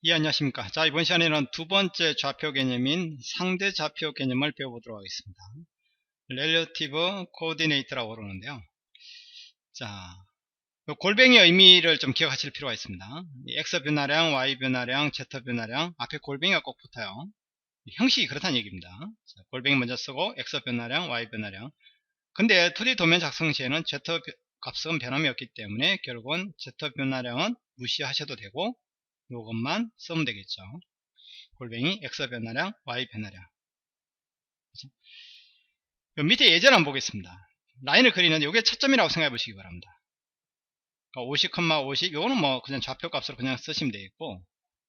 예, 안녕하십니까. 자, 이번 시간에는 두 번째 좌표 개념인 상대 좌표 개념을 배워보도록 하겠습니다. Relative Coordinate라고 그러는데요. 자, 요 골뱅이 의미를 좀 기억하실 필요가 있습니다. 이 X 변화량, Y 변화량, Z 변화량, 앞에 골뱅이가 꼭 붙어요. 형식이 그렇다는 얘기입니다. 자, 골뱅이 먼저 쓰고 X 변화량, Y 변화량. 근데 2D 도면 작성 시에는 Z 값은 변함이 없기 때문에 결국은 Z 변화량은 무시하셔도 되고 요것만 쓰면 되겠죠. 골뱅이 X 변화량, Y 변화량. 그렇죠? 요 밑에 예제를 한번 보겠습니다. 라인을 그리는데 이게 차점이라고 생각해 보시기 바랍니다. 그러니까 50, 50, 요거는 뭐 그냥 좌표 값으로 그냥 쓰시면 되겠고,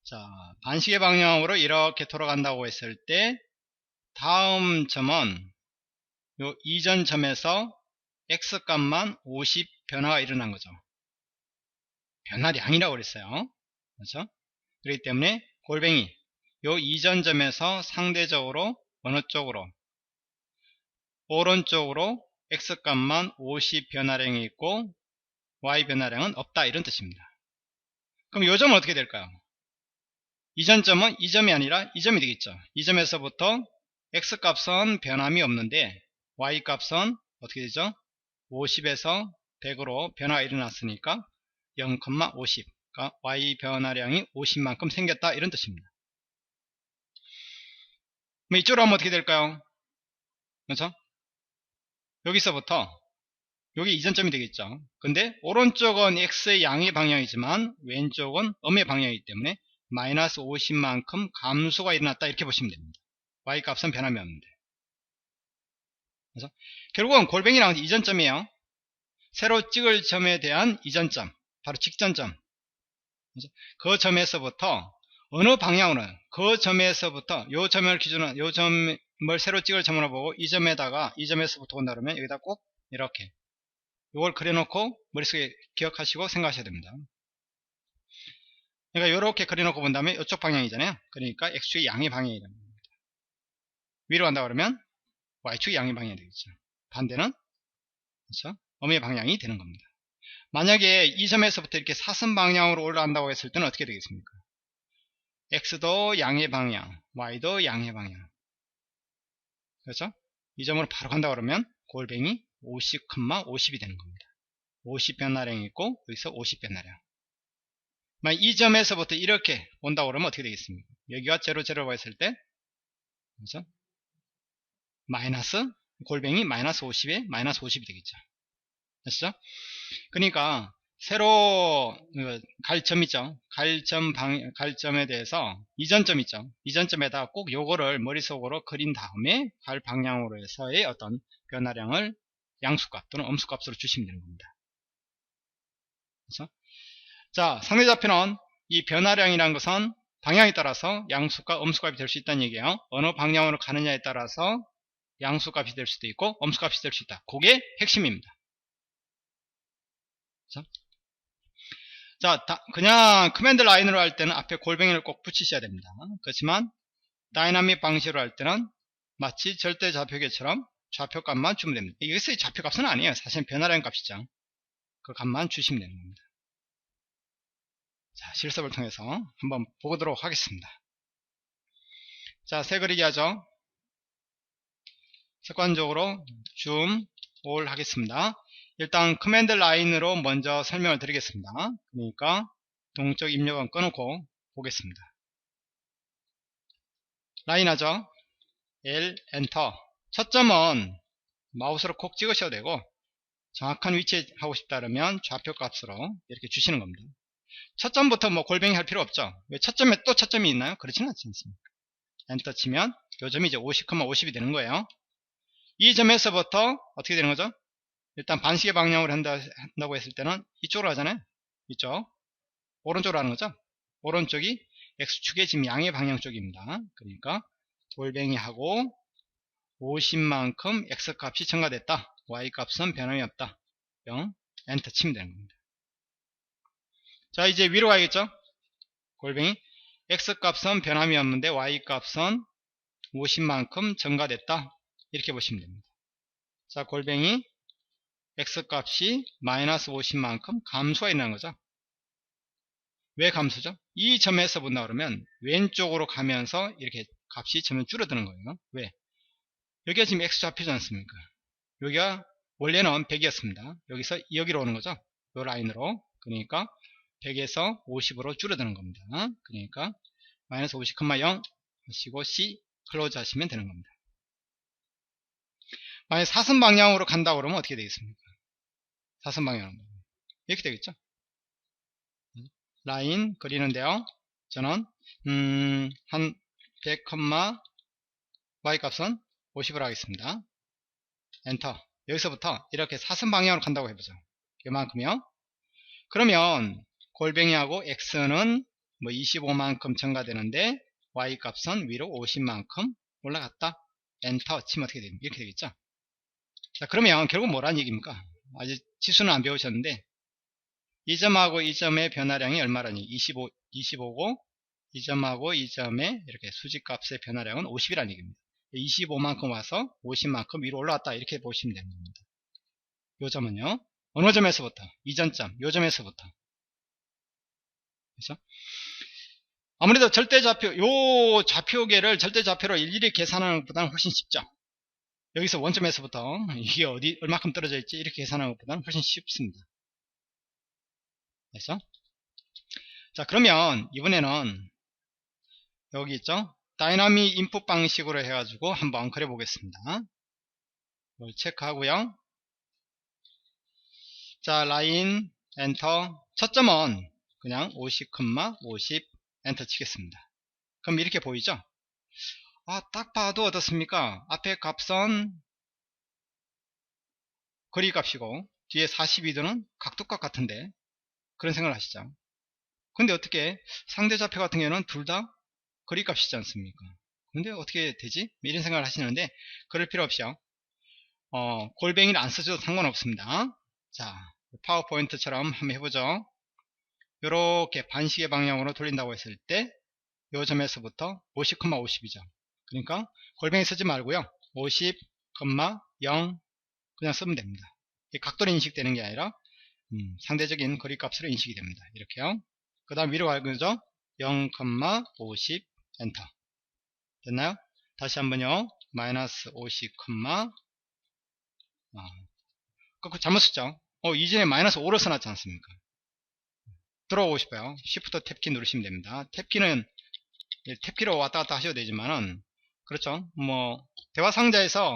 자, 반시계 방향으로 이렇게 돌아간다고 했을 때, 다음 점은 요 이전 점에서 X 값만 50 변화가 일어난 거죠. 변화량이라고 그랬어요. 그렇죠? 그렇기 때문에 골뱅이 요 이전 점에서 상대적으로 어느 쪽으로 오른쪽으로 X값만 50 변화량이 있고 Y 변화량은 없다, 이런 뜻입니다. 그럼 이 점은 어떻게 될까요? 이전 점은 이 점이 아니라 이 점이 되겠죠. 이 점에서부터 X값은 변함이 없는데 Y값은 어떻게 되죠? 50에서 100으로 변화가 일어났으니까 0,50, 그러니까 Y 변화량이 50만큼 생겼다, 이런 뜻입니다. 그럼 이쪽으로 하면 어떻게 될까요? 그렇죠? 여기서부터 여기 이전점이 되겠죠. 근데 오른쪽은 X의 양의 방향이지만 왼쪽은 음의 방향이기 때문에 마이너스 50만큼 감소가 일어났다, 이렇게 보시면 됩니다. Y값은 변함이 없는데. 그래서 결국은 골뱅이랑 이전점이에요. 새로 찍을 점에 대한 이전점, 바로 직전점. 그래서 그 점에서부터 어느 방향으로, 그 점에서부터 요 점을 기준으로, 요 점을 새로 찍을 점으로 보고 이 점에다가 이 점에서부터 온다 그러면 여기다 꼭 이렇게 이걸 그려놓고 머릿속에 기억하시고 생각하셔야 됩니다. 그러니까 이렇게 그려놓고 본 다음에 이쪽 방향이잖아요. 그러니까 X축의 양의 방향이 됩니다. 위로 간다 그러면 Y축의 양의 방향이 되겠죠. 반대는 그렇죠? 음의 방향이 되는 겁니다. 만약에 이 점에서부터 이렇게 사선 방향으로 올라간다고 했을 때는 어떻게 되겠습니까? X도 양의 방향, Y도 양의 방향. 그렇죠? 이 점으로 바로 간다 그러면 골뱅이 50, 50이 되는 겁니다. 50 변화량이 있고 여기서 50 변화량. 이 점에서부터 이렇게 온다고 그러면 어떻게 되겠습니까? 여기가 0, 0라고 했을 때, 그렇죠? 마이너스, 골뱅이 마이너스 50에 마이너스 50이 되겠죠. 아시죠? 그러니까, 새로 갈 점 있죠? 갈점에 대해서 이전점 있죠? 이전점에다 꼭 요거를 머릿속으로 그린 다음에 갈 방향으로 해서의 어떤 변화량을 양수값 또는 음수값으로 주시면 되는 겁니다. 그렇죠? 자, 상대좌표는 이 변화량이라는 것은 방향에 따라서 양수값, 음수값이 될 수 있다는 얘기예요. 어느 방향으로 가느냐에 따라서 양수값이 될 수도 있고 음수값이 될 수 있다. 그게 핵심입니다. 그렇죠? 자, 그냥 커맨드 라인으로 할 때는 앞에 골뱅이를 꼭 붙이셔야 됩니다. 그렇지만 다이나믹 방식으로 할 때는 마치 절대 좌표계처럼 좌표값만 주면 됩니다. 여기서의 좌표값은 아니에요. 사실 변화량 값이죠. 그 값만 주시면 되는 겁니다. 자, 실습을 통해서 한번 보도록 하겠습니다. 자, 새 그리기 하죠. 습관적으로 줌, 올 하겠습니다. 일단 커맨드 라인으로 먼저 설명을 드리겠습니다. 그러니까 동적 입력은 꺼놓고 보겠습니다. 라인 하죠. L, 엔터. 첫 점은 마우스로 콕 찍으셔도 되고 정확한 위치에 하고 싶다 그러면 좌표 값으로 이렇게 주시는 겁니다. 첫 점부터 뭐 골뱅이 할 필요 없죠. 왜 첫 점에 또 첫 점이 있나요? 그렇지는 않습니다. 엔터 치면 요 점이 이제 50, 50이 되는 거예요. 이 점에서부터 어떻게 되는 거죠? 일단 반시계 방향으로 한다고 했을 때는 이쪽으로 하잖아요. 이쪽. 오른쪽으로 하는 거죠. 오른쪽이 X축의 지금 양의 방향 쪽입니다. 그러니까 골뱅이하고 50만큼 X값이 첨가됐다. Y값은 변함이 없다. 0. 엔터 치면 되는 겁니다. 자, 이제 위로 가야겠죠? 골뱅이 X값은 변함이 없는데 Y값은 50만큼 증가됐다. 이렇게 보시면 됩니다. 자, 골뱅이 X값이 마이너스 50만큼 감소가 일어나는 거죠. 왜 감소죠? 이 점에서 본다 그러면 왼쪽으로 가면서 이렇게 값이 점점 줄어드는 거예요. 왜? 여기가 지금 x 좌표지 않습니까? 여기가 원래는 100이었습니다. 여기서 여기로 오는 거죠. 이 라인으로. 그러니까 100에서 50으로 줄어드는 겁니다. 그러니까 마이너스 50,0 하시고 C 클로즈 하시면 되는 겁니다. 만약 사선 방향으로 간다 그러면 어떻게 되겠습니까? 사선 방향으로 이렇게 되겠죠. 라인 그리는데요. 저는 한 100, y 값은 50으로 하겠습니다. 엔터. 여기서부터 이렇게 사선 방향으로 간다고 해보죠. 이만큼이요. 그러면 골뱅이하고 x는 뭐 25만큼 증가되는데 y 값은 위로 50만큼 올라갔다. 엔터 치면 어떻게 됩니까? 이렇게 되겠죠. 자, 그러면 결국 뭐라는 얘기입니까? 아직 지수는 안 배우셨는데 이 점하고 이 점의 변화량이 얼마라니? 25고 이 점하고 이 점의 이렇게 수직값의 변화량은 50이라는 얘기입니다. 25만큼 와서 50만큼 위로 올라왔다 이렇게 보시면 되는 겁니다. 요 점은요. 어느 점에서부터? 이전점, 요 점에서부터. 그렇죠? 아무래도 절대좌표, 요 좌표계를 절대좌표로 일일이 계산하는 것보다는 훨씬 쉽죠. 여기서 원점에서부터 이게 어디 얼마큼 떨어져 있지 이렇게 계산하는 것보다는 훨씬 쉽습니다. 그래서 자, 그러면 이번에는 여기 있죠. 다이나믹 인풋 방식으로 해가지고 한번 그려 보겠습니다. 이걸 체크하고요. 자, 라인 엔터. 첫 점은 그냥 50, 50 엔터 치겠습니다. 그럼 이렇게 보이죠? 딱 봐도 어떻습니까? 앞에 값은 거리 값이고 뒤에 42도는 각도값 같은데 그런 생각을 하시죠. 근데 어떻게 상대 좌표 같은 경우는 둘 다 거리 값이지 않습니까? 근데 어떻게 되지? 이런 생각을 하시는데 그럴 필요 없이요. 골뱅이를 안 써줘도 상관없습니다. 자, 파워포인트처럼 한번 해보죠. 이렇게 반시계 방향으로 돌린다고 했을 때 이 점에서부터 50, 50이죠. 그러니까 골뱅이 쓰지 말고요. 50, 0 그냥 쓰면 됩니다. 각도로 인식되는 게 아니라 상대적인 거리값으로 인식이 됩니다. 이렇게요. 그 다음 위로 가죠. 0, 50 엔터. 됐나요? 다시 한번요. 마이너스 50, 그거 잘못 썼죠. 이전에 마이너스 5로 써놨지 않습니까? 들어오고 싶어요. Shift 탭키 누르시면 됩니다. 탭키는 탭키로 왔다 갔다 하셔도 되지만은 그렇죠. 뭐 대화 상자에서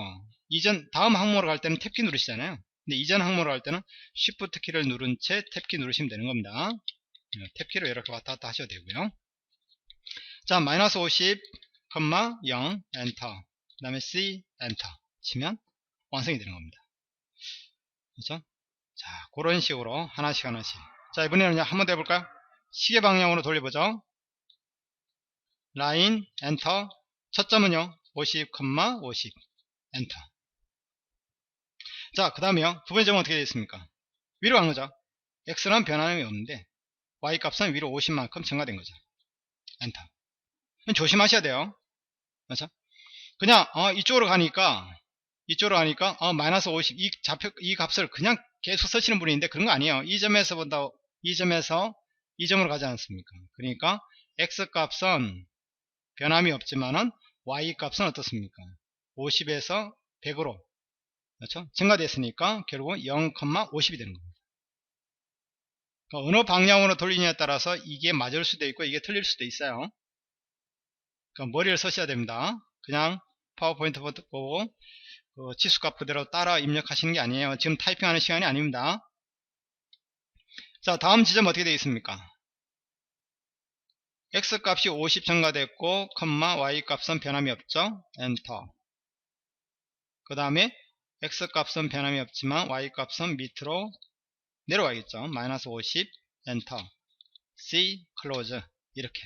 다음 항목으로 갈 때는 탭키 누르시잖아요. 근데 이전 항목으로 갈 때는 Shift 키를 누른 채 탭키 누르시면 되는 겁니다. 탭키로 이렇게 왔다 갔다 하셔도 되고요. 자, 마이너스 50, 0 엔터. 그 다음에 C 엔터 치면 완성이 되는 겁니다. 그렇죠? 자, 그런 식으로 하나씩 자, 이번에는 한 번 더 해볼까요? 시계 방향으로 돌려보죠. 라인 엔터. 첫 점은요 50, 50 엔터. 자, 그 다음에요 두 번째 점은 어떻게 되겠습니까? 위로 간 거죠. x는 변함이 없는데 y 값은 위로 50만큼 증가된 거죠. 엔터. 조심하셔야 돼요. 그렇죠? 그냥 이쪽으로 가니까 마이너스 50 이 값을 그냥 계속 쓰시는 분이 있는데 그런 거 아니에요. 이 점에서 이 점으로 가지 않습니까? 그러니까 x 값은 변함이 없지만은 y 값은 어떻습니까? 50에서 100으로 그렇죠? 증가됐으니까 결국은 0,50이 되는 겁니다. 그러니까 어느 방향으로 돌리냐에 따라서 이게 맞을 수도 있고 이게 틀릴 수도 있어요. 그러니까 머리를 쓰셔야 됩니다. 그냥 파워포인트 보고 지수값 그대로 따라 입력하시는 게 아니에요. 지금 타이핑하는 시간이 아닙니다. 자, 다음 지점 어떻게 되겠습니까? x값이 50 증가됐고 y값은 변함이 없죠. 엔터. 그 다음에 x값은 변함이 없지만 y값은 밑으로 내려가겠죠. 마이너스 50 엔터. C 클로즈. 이렇게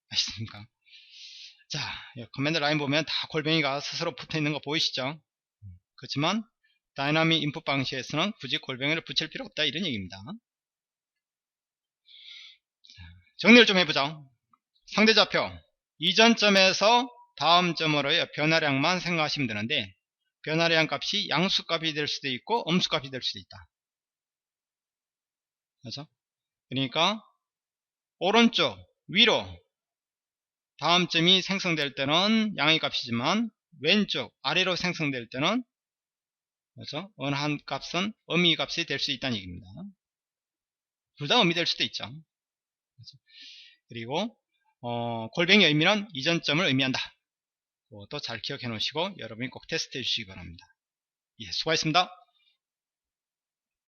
아시습니까? 자, 커맨드 라인 보면 다 골뱅이가 스스로 붙어 있는 거 보이시죠? 그렇지만 다이나믹 인풋 방식에서는 굳이 골뱅이를 붙일 필요 없다 이런 얘기입니다. 정리를 좀 해보죠. 상대좌표 이전 점에서 다음 점으로의 변화량만 생각하시면 되는데 변화량 값이 양수값이 될 수도 있고 음수값이 될 수도 있다. 그렇죠? 그러니까 오른쪽 위로 다음 점이 생성될 때는 양의 값이지만 왼쪽 아래로 생성될 때는 그렇죠? 어느 한 값은 의미 값이 될 수 있다는 얘기입니다. 둘 다 의미 될 수도 있죠. 그렇죠? 그리고 골뱅이 의미는 이전 점을 의미한다. 그것도 잘 기억해 놓으시고 여러분이 꼭 테스트 해 주시기 바랍니다. 예, 수고하셨습니다.